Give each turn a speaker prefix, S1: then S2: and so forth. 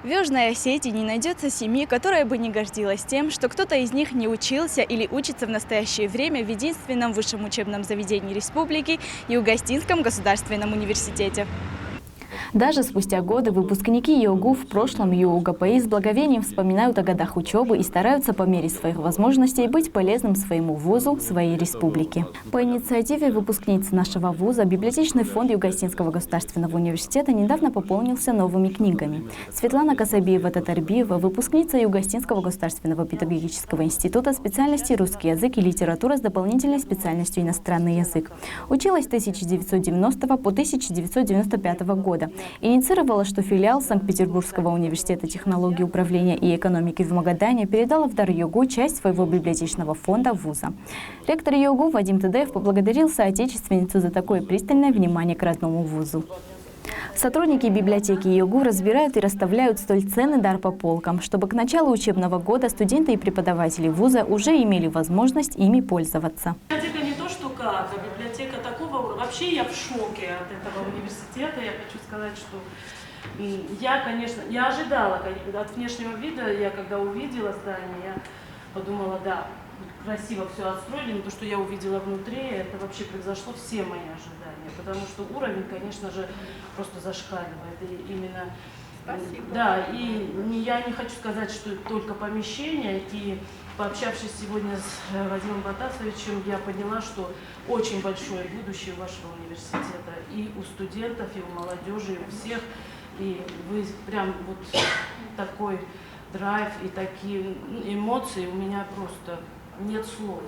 S1: В Южной Осетии не найдется семьи, которая бы не гордилась тем, что кто-то из них не учился или учится в настоящее время в единственном высшем учебном заведении республики – Юго-Остинском государственном университете.
S2: Даже спустя годы выпускники ЮОГУ в прошлом ЮУГПИ с благовением вспоминают о годах учебы и стараются по мере своих возможностей быть полезным своему вузу, своей республике. По инициативе выпускниц нашего вуза библиотечный фонд Юго-Остинского государственного университета недавно пополнился новыми книгами. Светлана Касабиева-Татарбиева, выпускница Юго-Остинского государственного педагогического института специальности русский язык и литература с дополнительной специальностью иностранный язык. Училась с 1990 по 1995 года. Инициировала, что филиал Санкт-Петербургского университета технологий управления и экономики в Магадане передала в дар ЮОГУ часть своего библиотечного фонда вуза. Ректор ЮОГУ Вадим Тыдеев поблагодарил соотечественницу за такое пристальное внимание к родному вузу. Сотрудники библиотеки ЮОГУ разбирают и расставляют столь ценный дар по полкам, чтобы к началу учебного года студенты и преподаватели вуза уже имели возможность ими пользоваться.
S3: Библиотека не то, что как, а библиотека такого уровня. Вообще я в шоке от этого университета. Я хочу сказать, что я ожидала от внешнего вида, я когда увидела здание, я подумала, да, красиво все отстроили, но то, что я увидела внутри, это вообще превзошло все мои ожидания, потому что уровень, конечно же, просто зашкаливает. И именно,
S4: Спасибо.
S3: да, и я не хочу сказать, что это только помещение, и пообщавшись сегодня с Вадимом Батасовичем, я поняла, что очень большое будущее у вашего университета и у студентов, и у молодежи, и у всех. И вы прям вот такой драйв и такие эмоции, у меня просто нет слов.